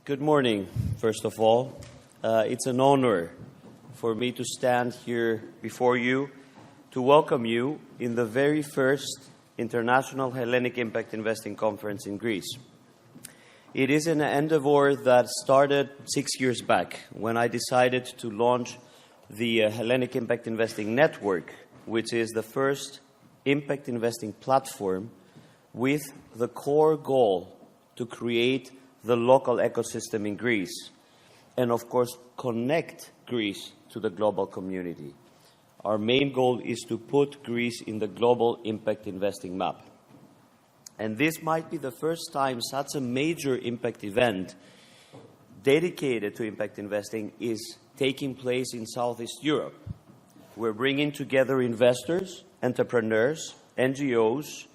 Good morning, first of all. It's an honor for me to stand here before you to welcome you in the very first International Hellenic Impact Investing Conference in Greece. It is an endeavor that started 6 years back when I decided to launch the Hellenic Impact Investing Network, which is the first impact investing platform with the core goal to create the local ecosystem in Greece and, of course, connect Greece to the global community. Our main goal is to put Greece in the global impact investing map. And this might be the first time such a major impact event dedicated to impact investing is taking place in Southeast Europe. We're bringing together investors, entrepreneurs, NGOs,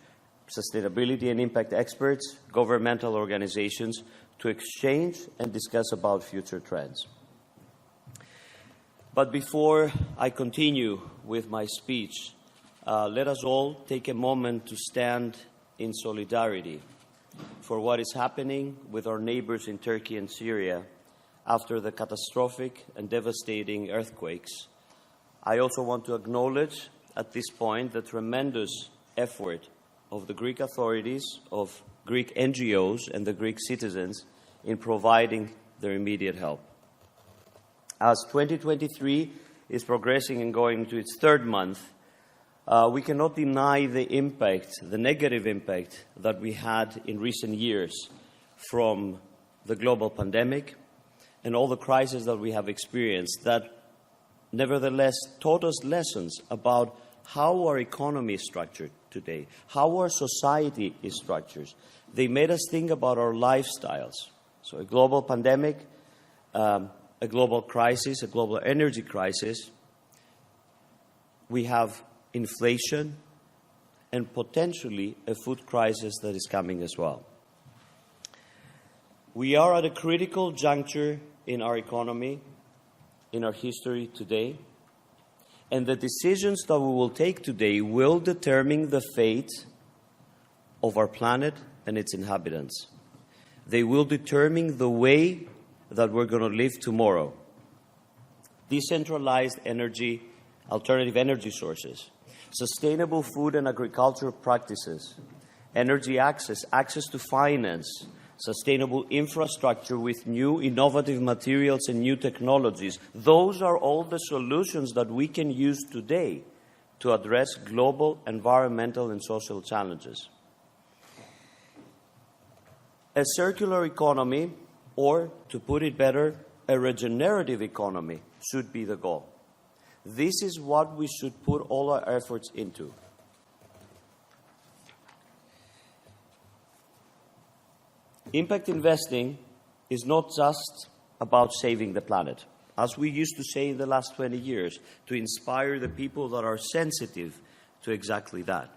sustainability and impact experts, governmental organizations to exchange and discuss about future trends. But before I continue with my speech, let us all take a moment to stand in solidarity for what is happening with our neighbors in Turkey and Syria after the catastrophic and devastating earthquakes. I also want to acknowledge at this point the tremendous effort of the Greek authorities, of Greek NGOs and the Greek citizens in providing their immediate help. As 2023 is progressing and going into its third month, we cannot deny the impact, the negative impact that we had in recent years from the global pandemic and all the crises that we have experienced that nevertheless taught us lessons about how our economy is structured today, how our society is structured. They made us think about our lifestyles. So a global pandemic, a global crisis, a global energy crisis. We have inflation and potentially a food crisis that is coming as well. We are at a critical juncture in our economy, in our history today, and the decisions that we will take today will determine the fate of our planet and its inhabitants. They will determine the way that we're going to live tomorrow. Decentralized energy, alternative energy sources, sustainable food and agricultural practices, energy access, access to finance, sustainable infrastructure with new innovative materials and new technologies. Those are all the solutions that we can use today to address global environmental and social challenges. A circular economy, or to put it better, a regenerative economy should be the goal. This is what we should put all our efforts into. Impact investing is not just about saving the planet, as we used to say in the last 20 years, to inspire the people that are sensitive to exactly that.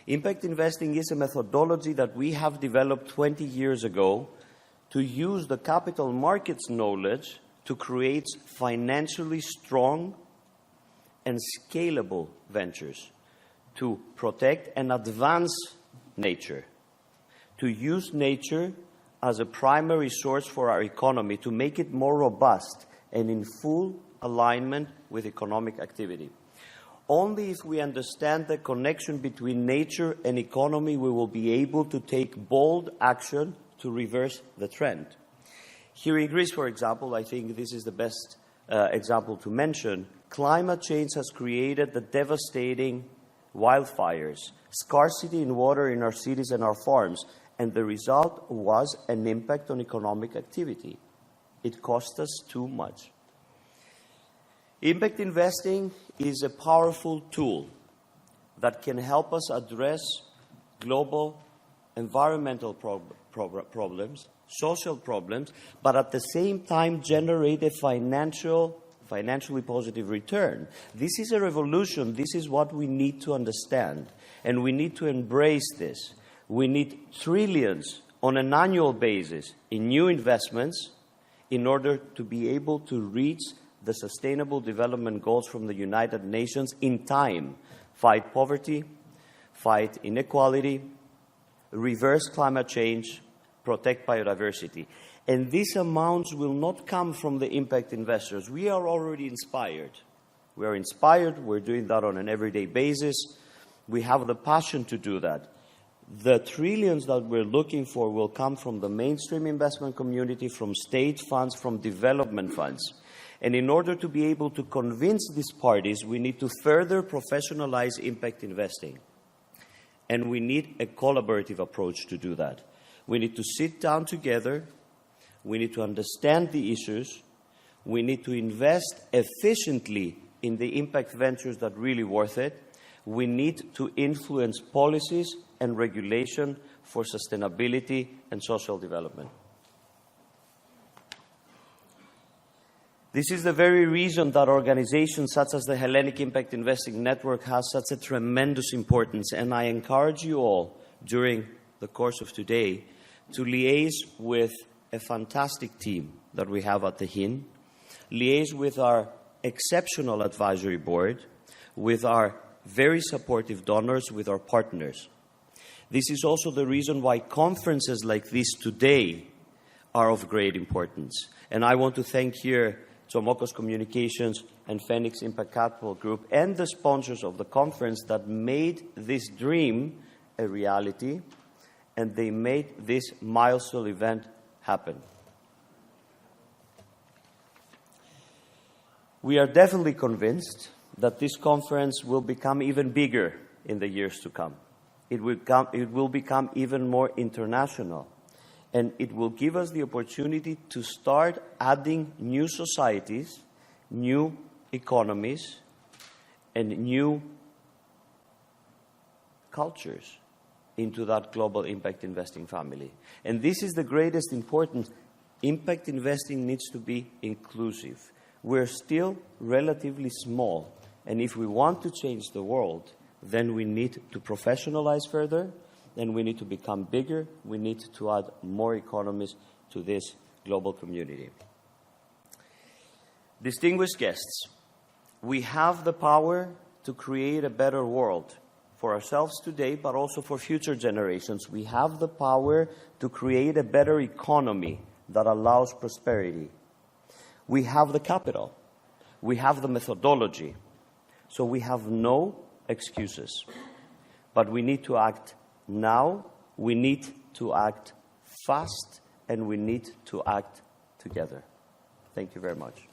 Impact investing is a methodology that we have developed 20 years ago to use the capital markets knowledge to create financially strong and scalable ventures, to protect and advance nature, to use nature as a primary source for our economy, to make it more robust and in full alignment with economic activity. Only if we understand the connection between nature and economy, we will be able to take bold action to reverse the trend. Here in Greece, for example, I think this is the best example to mention. Climate change has created the devastating wildfires, scarcity in water in our cities and our farms, and the result was an impact on economic activity. It cost us too much. Impact investing is a powerful tool that can help us address global environmental problems, social problems, but at the same time generate a financially positive return. This is a revolution. This is what we need to understand, and we need to embrace this. We need trillions on an annual basis in new investments in order to be able to reach the Sustainable Development Goals from the United Nations in time. Fight poverty, fight inequality, reverse climate change, protect biodiversity. And these amounts will not come from the impact investors. We are already inspired. We are inspired. We're doing that on an everyday basis. We have the passion to do that. The trillions that we're looking for will come from the mainstream investment community, from state funds, from development funds. And in order to be able to convince these parties, we need to further professionalize impact investing. And we need a collaborative approach to do that. We need to sit down together. We need to understand the issues. We need to invest efficiently in the impact ventures that are really worth it. We need to influence policies and regulation for sustainability and social development. This is the very reason that organizations such as the Hellenic Impact Investing Network has such a tremendous importance, and I encourage you all during the course of today to liaise with a fantastic team that we have at the HIIN, liaise with our exceptional advisory board, with our very supportive donors, with our partners. This is also the reason why conferences like this today are of great importance. And I want to thank here Tsomokos Communications and Phoenix Impact Capital Group and the sponsors of the conference that made this dream a reality, and they made this milestone event happen. We are definitely convinced that this conference will become even bigger in the years to come. It will become even more international, and it will give us the opportunity to start adding new societies, new economies, and new cultures into that global impact investing family. And this is the greatest importance. Impact investing needs to be inclusive. We're still relatively small, and if we want to change the world, then we need to professionalize further, then we need to become bigger, we need to add more economies to this global community. Distinguished guests, we have the power to create a better world for ourselves today, but also for future generations. We have the power to create a better economy that allows prosperity. We have the capital. We have the methodology. So we have no excuses. But we need to act now, we need to act fast, and we need to act together. Thank you very much.